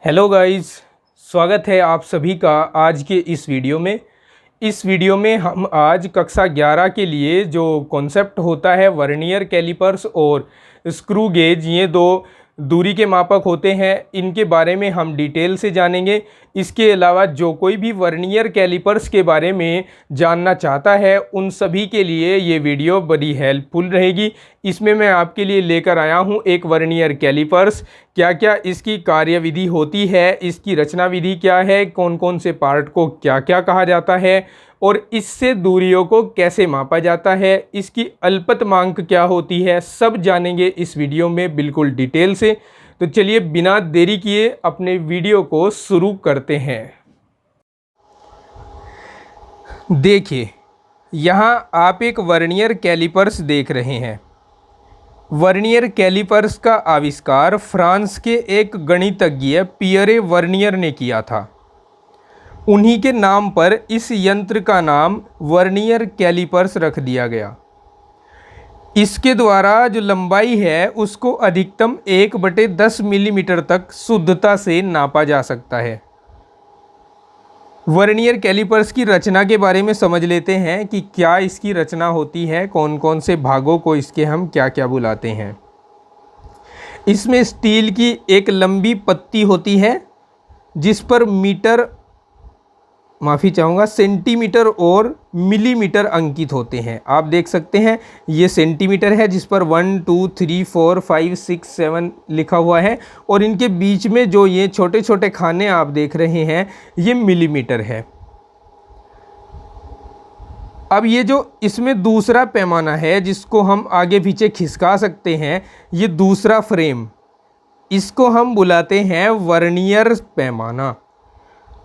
Hello guys, स्वागत है आप सभी का आज के इस वीडियो में। इस वीडियो में हम आज कक्षा 11 के लिए जो कॉन्सेप्ट होता है वर्नियर कैलिपर्स और स्क्रू गेज, ये दो दूरी के मापक होते हैं, इनके बारे में हम डिटेल से जानेंगे। इसके अलावा जो कोई भी वर्नियर कैलिपर्स के बारे में जानना चाहता है उन सभी के लिए ये वीडियो बड़ी हेल्पफुल रहेगी। इसमें मैं आपके लिए लेकर आया हूँ एक वर्नियर कैलिपर्स, क्या क्या इसकी कार्यविधि होती है, इसकी रचना विधि क्या है, कौन कौन से पार्ट को क्या क्या कहा जाता है और इससे दूरियों को कैसे मापा जाता है, इसकी अल्पतमांक क्या होती है, सब जानेंगे इस वीडियो में बिल्कुल डिटेल से। तो चलिए बिना देरी किए अपने वीडियो को शुरू करते हैं। देखिए, यहाँ आप एक वर्नियर कैलिपर्स देख रहे हैं। वर्नियर कैलिपर्स का आविष्कार फ्रांस के एक गणितज्ञ पियरे वर्नियर ने किया था। उन्हीं के नाम पर इस यंत्र का नाम वर्नियर कैलिपर्स रख दिया गया। इसके द्वारा जो लंबाई है उसको अधिकतम 1/10 मिलीमीटर तक शुद्धता से नापा जा सकता है। वर्नियर कैलिपर्स की रचना के बारे में समझ लेते हैं कि क्या इसकी रचना होती है, कौन कौन से भागों को इसके हम क्या क्या बुलाते हैं। इसमें स्टील की एक लंबी पत्ती होती है जिस पर सेंटीमीटर और मिलीमीटर अंकित होते हैं। आप देख सकते हैं ये सेंटीमीटर है जिस पर 1 2 3 4 5 6 7 लिखा हुआ है और इनके बीच में जो ये छोटे छोटे खाने आप देख रहे हैं ये मिलीमीटर है। अब ये जो इसमें दूसरा पैमाना है जिसको हम आगे पीछे खिसका सकते हैं, ये दूसरा फ्रेम, इसको हम बुलाते हैं वर्नियर पैमाना।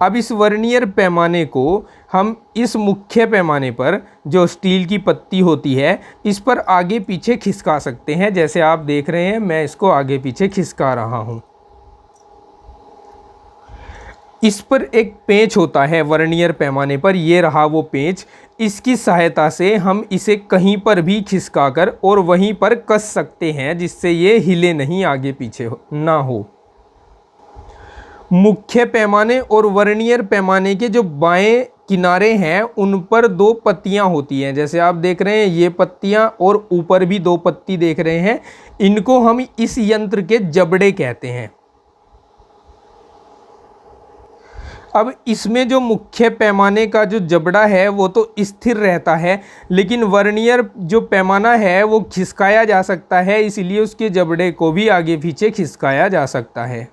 अब इस वर्नियर पैमाने को हम इस मुख्य पैमाने पर जो स्टील की पत्ती होती है इस पर आगे पीछे खिसका सकते हैं। जैसे आप देख रहे हैं मैं इसको आगे पीछे खिसका रहा हूँ। इस पर एक पेंच होता है वर्नियर पैमाने पर, ये रहा वो पेंच। इसकी सहायता से हम इसे कहीं पर भी खिसकाकर और वहीं पर कस सकते हैं जिससे ये हिले नहीं, आगे पीछे ना हो। मुख्य पैमाने और वर्नियर पैमाने के जो बाएं किनारे हैं उन पर 2 पत्तियां होती हैं। जैसे आप देख रहे हैं ये पत्तियां और ऊपर भी 2 पत्ती देख रहे हैं, इनको हम इस यंत्र के जबड़े कहते हैं। अब इसमें जो मुख्य पैमाने का जो जबड़ा है वो तो स्थिर रहता है, लेकिन वर्नियर जो पैमाना है वो खिसकाया जा सकता है, इसलिए उसके जबड़े को भी आगे पीछे खिसकाया जा सकता है।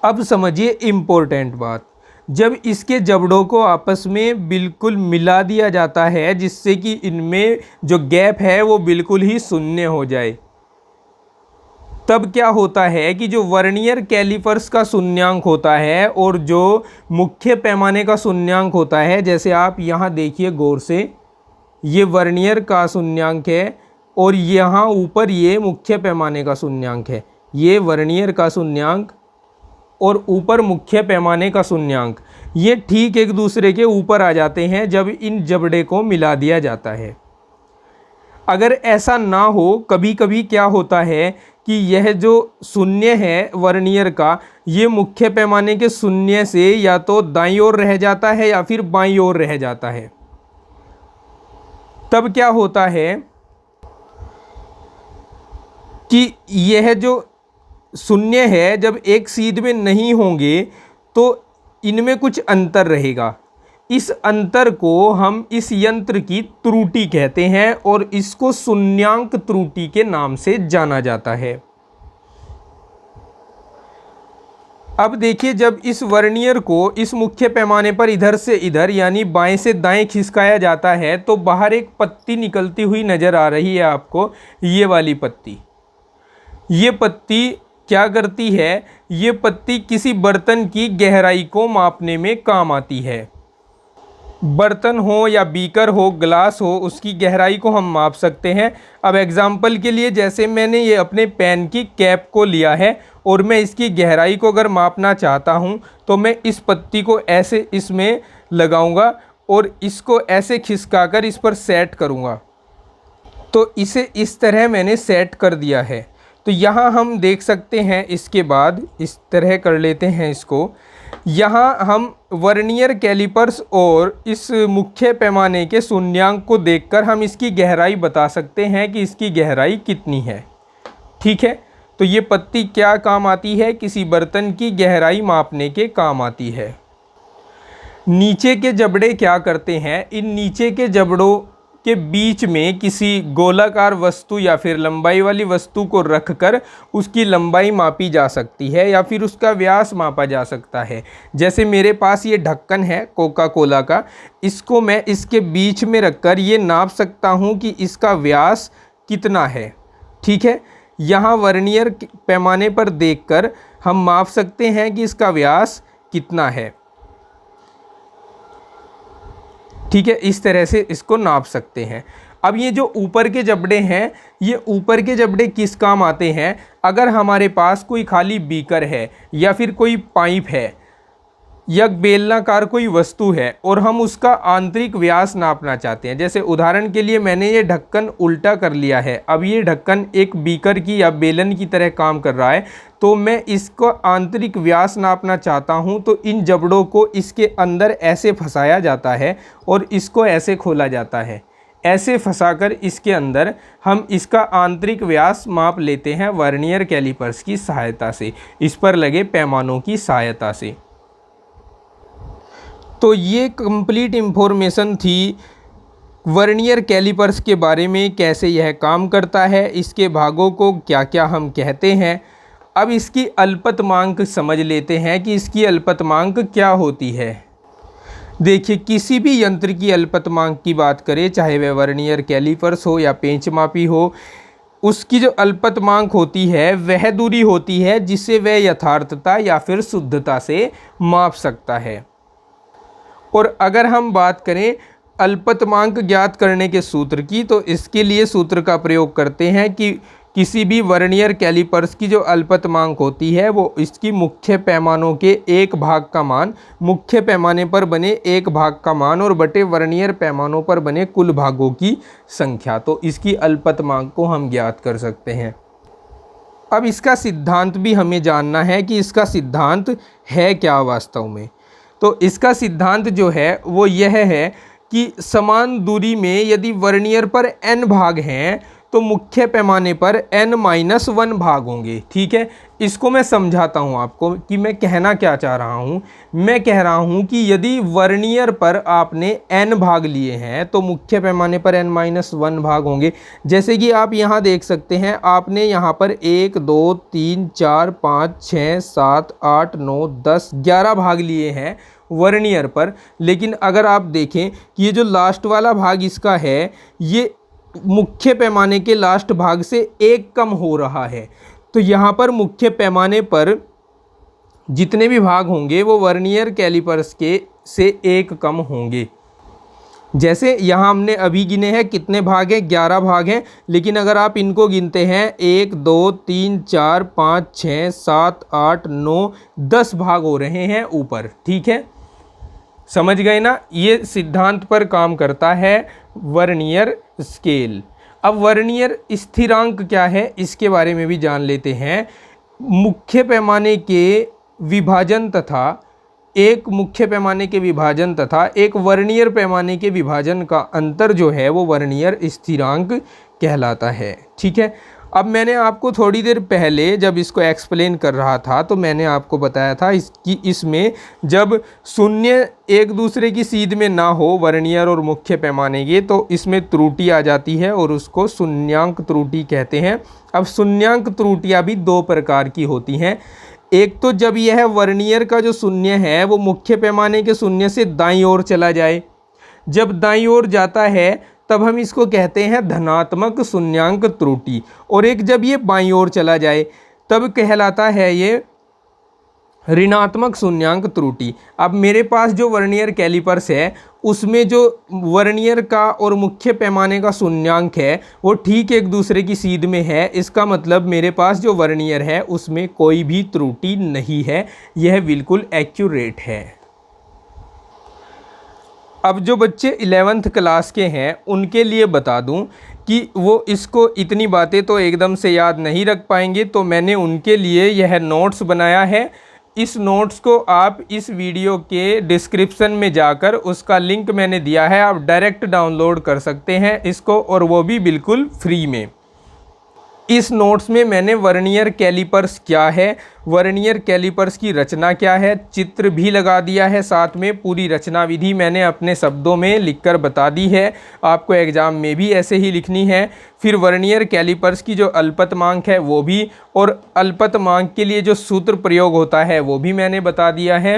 अब समझिए इम्पोर्टेंट बात, जब इसके जबड़ों को आपस में बिल्कुल मिला दिया जाता है जिससे कि इनमें जो गैप है वो बिल्कुल ही शून्य हो जाए, तब क्या होता है कि जो वर्नियर कैलिपर्स का शून्यांक होता है और जो मुख्य पैमाने का शून्यांक होता है, जैसे आप यहाँ देखिए गौर से, ये वर्नियर का शून्यांक है और यहाँ ऊपर ये मुख्य पैमाने का शून्यांक है। ये वर्नियर का शून्यांक और ऊपर मुख्य पैमाने का शून्यांक, ये ठीक एक दूसरे के ऊपर आ जाते हैं जब इन जबड़े को मिला दिया जाता है। अगर ऐसा ना हो, कभी कभी क्या होता है कि यह जो शून्य है वर्नियर का, ये मुख्य पैमाने के शून्य से या तो दाईं ओर रह जाता है या फिर बाईं ओर रह जाता है। तब क्या होता है कि यह जो शून्य है जब एक सीध में नहीं होंगे तो इनमें कुछ अंतर रहेगा। इस अंतर को हम इस यंत्र की त्रुटि कहते हैं और इसको शून्यांक त्रुटि के नाम से जाना जाता है। अब देखिए, जब इस वर्नियर को इस मुख्य पैमाने पर इधर से इधर यानी बाएं से दाएं खिसकाया जाता है तो बाहर एक पत्ती निकलती हुई नजर आ रही है आपको, ये वाली पत्ती। ये पत्ती क्या करती है, ये पत्ती किसी बर्तन की गहराई को मापने में काम आती है। बर्तन हो या बीकर हो, ग्लास हो, उसकी गहराई को हम माप सकते हैं। अब एग्जाम्पल के लिए, जैसे मैंने ये अपने पेन की कैप को लिया है और मैं इसकी गहराई को अगर मापना चाहता हूँ तो मैं इस पत्ती को ऐसे इसमें लगाऊंगा और इसको ऐसे खिसकाकर इस पर सेट करूँगा। तो इसे इस तरह मैंने सेट कर दिया है। तो यहाँ हम देख सकते हैं, इसके बाद इस तरह कर लेते हैं इसको। यहाँ हम वर्नियर कैलिपर्स और इस मुख्य पैमाने के शून्यांक को देखकर हम इसकी गहराई बता सकते हैं कि इसकी गहराई कितनी है। ठीक है, तो ये पत्ती क्या काम आती है? किसी बर्तन की गहराई मापने के काम आती है। नीचे के जबड़े क्या करते हैं? इन नीचे के जबड़ों के बीच में किसी गोलाकार वस्तु या फिर लंबाई वाली वस्तु को रखकर उसकी लंबाई मापी जा सकती है या फिर उसका व्यास मापा जा सकता है। जैसे मेरे पास ये ढक्कन है कोका कोला का, इसको मैं इसके बीच में रखकर ये नाप सकता हूँ कि इसका व्यास कितना है। ठीक है, यहाँ वर्नियर पैमाने पर देखकर हम माप सकते हैं कि इसका व्यास कितना है। ठीक है, इस तरह से इसको नाप सकते हैं। अब ये जो ऊपर के जबड़े हैं, ये ऊपर के जबड़े किस काम आते हैं? अगर हमारे पास कोई खाली बीकर है या फिर कोई पाइप है या बेलनाकार कोई वस्तु है और हम उसका आंतरिक व्यास नापना चाहते हैं। जैसे उदाहरण के लिए मैंने ये ढक्कन उल्टा कर लिया है, अब ये ढक्कन एक बीकर की या बेलन की तरह काम कर रहा है, तो मैं इसको आंतरिक व्यास नापना चाहता हूँ। तो इन जबड़ों को इसके अंदर ऐसे फंसाया जाता है और इसको ऐसे खोला जाता है। ऐसे फंसाकर इसके अंदर हम इसका आंतरिक व्यास माप लेते हैं वर्नियर कैलिपर्स की सहायता से, इस पर लगे पैमानों की सहायता से। तो ये कंप्लीट इन्फॉर्मेशन थी वर्नियर कैलिपर्स के बारे में, कैसे यह काम करता है, इसके भागों को क्या क्या हम कहते हैं। अब इसकी अल्पतमांक समझ लेते हैं कि इसकी अल्पतमांक क्या होती है। देखिए, किसी भी यंत्र की अल्पतमांक की बात करें, चाहे वह वर्नियर कैलिपर्स हो या पेंचमापी हो, उसकी जो अल्पतमांक होती है वह दूरी होती है जिसे वह यथार्थता या फिर शुद्धता से माप सकता है। और अगर हम बात करें अल्पतमांक ज्ञात करने के सूत्र की, तो इसके लिए सूत्र का प्रयोग करते हैं कि किसी भी वर्नियर कैलिपर्स की जो अल्पतमांक होती है वो इसकी मुख्य पैमानों के एक भाग का मान, मुख्य पैमाने पर बने एक भाग का मान और बटे वर्नियर पैमानों पर बने कुल भागों की संख्या। तो इसकी अल्पतमांक को हम ज्ञात कर सकते हैं। अब इसका सिद्धांत भी हमें जानना है कि इसका सिद्धांत है क्या वास्तव में। तो इसका सिद्धांत जो है वो यह है कि समान दूरी में यदि वर्नियर पर n भाग हैं तो मुख्य पैमाने पर n-1 भाग होंगे। ठीक है, इसको मैं समझाता हूँ आपको कि मैं कहना क्या चाह रहा हूँ। मैं कह रहा हूँ कि यदि वर्नियर पर आपने n भाग लिए हैं तो मुख्य पैमाने पर n-1 भाग होंगे। जैसे कि आप यहाँ देख सकते हैं, आपने यहाँ पर 1 2 3 4 5 6 7 8 9 10 11 भाग लिए हैं वर्नियर पर। लेकिन अगर आप देखें कि ये जो लास्ट वाला भाग इसका है, ये मुख्य पैमाने के लास्ट भाग से एक कम हो रहा है। तो यहाँ पर मुख्य पैमाने पर जितने भी भाग होंगे वो वर्नियर कैलिपर्स के से एक कम होंगे। जैसे यहाँ हमने अभी गिने हैं, कितने भाग हैं? 11 भाग हैं। लेकिन अगर आप इनको गिनते हैं 1 2 3 4 5 6 7 8 9 10 भाग हो रहे हैं ऊपर। ठीक है, समझ गए ना? ये सिद्धांत पर काम करता है वर्नियर स्केल। अब वर्नियर स्थिरांक क्या है इसके बारे में भी जान लेते हैं। मुख्य पैमाने के विभाजन तथा एक मुख्य पैमाने के विभाजन तथा एक वर्नियर पैमाने के विभाजन का अंतर जो है वो वर्नियर स्थिरांक कहलाता है। ठीक है, अब मैंने आपको थोड़ी देर पहले जब इसको एक्सप्लेन कर रहा था तो मैंने आपको बताया था कि इसमें जब शून्य एक दूसरे की सीध में ना हो वर्नियर और मुख्य पैमाने के, तो इसमें त्रुटि आ जाती है और उसको शून्यांक त्रुटि कहते हैं। अब शून्यांक त्रुटियाँ भी दो प्रकार की होती हैं। एक तो जब यह वर्नियर का जो शून्य है वो मुख्य पैमाने के शून्य से दाईं ओर चला जाए। जब दाईं ओर जाता है तब हम इसको कहते हैं धनात्मक शून्यांक त्रुटि। और एक जब ये बाईं ओर चला जाए तब कहलाता है ये ऋणात्मक शून्यांक त्रुटि। अब मेरे पास जो वर्नियर कैलिपर्स है उसमें जो वर्नियर का और मुख्य पैमाने का शून्यांक है वो ठीक एक दूसरे की सीध में है। इसका मतलब मेरे पास जो वर्नियर है उसमें कोई भी त्रुटि नहीं है, यह बिल्कुल एक्यूरेट है। अब जो बच्चे 11th क्लास के हैं उनके लिए बता दूं कि वो इसको इतनी बातें तो एकदम से याद नहीं रख पाएंगे, तो मैंने उनके लिए यह नोट्स बनाया है। इस नोट्स को आप इस वीडियो के डिस्क्रिप्शन में जाकर उसका लिंक मैंने दिया है, आप डायरेक्ट डाउनलोड कर सकते हैं इसको, और वो भी बिल्कुल फ्री में। इस नोट्स में मैंने वर्नियर कैलिपर्स क्या है, वर्नियर कैलिपर्स की रचना क्या है, चित्र भी लगा दिया है, साथ में पूरी रचना विधि मैंने अपने शब्दों में लिखकर बता दी है। आपको एग्ज़ाम में भी ऐसे ही लिखनी है। फिर वर्नियर कैलिपर्स की जो अल्पतमांक है वो भी, और अल्पतमांक के लिए जो सूत्र प्रयोग होता है वो भी मैंने बता दिया है।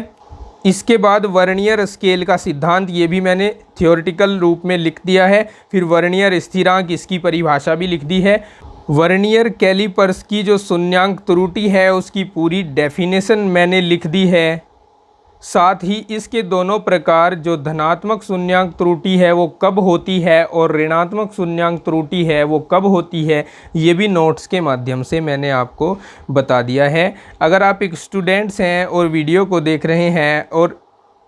इसके बाद वर्नियर स्केल का सिद्धांत, ये भी मैंने थियोरेटिकल रूप में लिख दिया है। फिर वर्नियर स्थिरांक, इसकी परिभाषा भी लिख दी है। वर्नियर कैलिपर्स की जो शून्यांक त्रुटि है उसकी पूरी डेफिनेशन मैंने लिख दी है। साथ ही इसके दोनों प्रकार, जो धनात्मक शून्यांक त्रुटि है वो कब होती है और ऋणात्मक शून्यांक त्रुटि है वो कब होती है, ये भी नोट्स के माध्यम से मैंने आपको बता दिया है। अगर आप एक स्टूडेंट्स हैं और वीडियो को देख रहे हैं और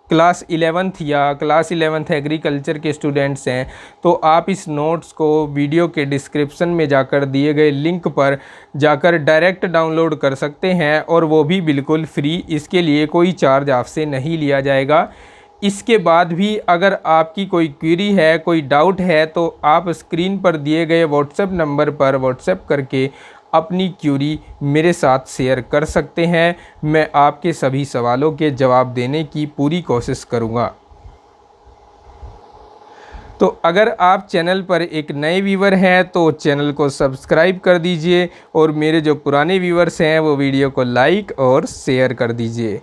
क्लास 11th या क्लास 11th एग्रीकल्चर के स्टूडेंट्स हैं, तो आप इस नोट्स को वीडियो के डिस्क्रिप्शन में जाकर दिए गए लिंक पर जाकर डायरेक्ट डाउनलोड कर सकते हैं, और वो भी बिल्कुल फ्री। इसके लिए कोई चार्ज आपसे नहीं लिया जाएगा। इसके बाद भी अगर आपकी कोई क्वेरी है, कोई डाउट है, तो आप स्क्रीन पर दिए गए व्हाट्सएप नंबर पर व्हाट्सएप करके अपनी क्वेरी मेरे साथ शेयर कर सकते हैं। मैं आपके सभी सवालों के जवाब देने की पूरी कोशिश करूंगा। तो अगर आप चैनल पर एक नए व्यूवर हैं तो चैनल को सब्सक्राइब कर दीजिए, और मेरे जो पुराने व्यूवर्स हैं वो वीडियो को लाइक और शेयर कर दीजिए।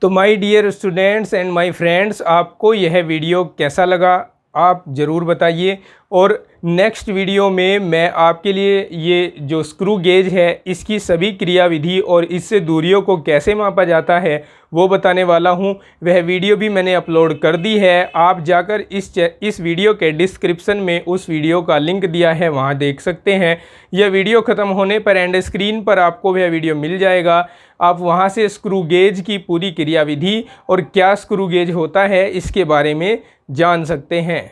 तो my dear students and my friends, आपको यह वीडियो कैसा लगा आप ज़रूर बताइए। और नेक्स्ट वीडियो में मैं आपके लिए ये जो स्क्रू गेज है इसकी सभी क्रियाविधि और इससे दूरियों को कैसे मापा जाता है वो बताने वाला हूँ। वह वीडियो भी मैंने अपलोड कर दी है। आप जाकर इस वीडियो के डिस्क्रिप्शन में उस वीडियो का लिंक दिया है, वहाँ देख सकते हैं। यह वीडियो ख़त्म होने पर एंड स्क्रीन पर आपको वह वीडियो मिल जाएगा। आप वहाँ से स्क्रू गेज की पूरी क्रियाविधि और क्या स्क्रू गेज होता है इसके बारे में जान सकते हैं।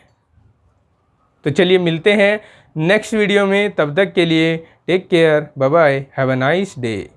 तो चलिए मिलते हैं नेक्स्ट वीडियो में, तब तक के लिए take care, bye bye, have a nice day.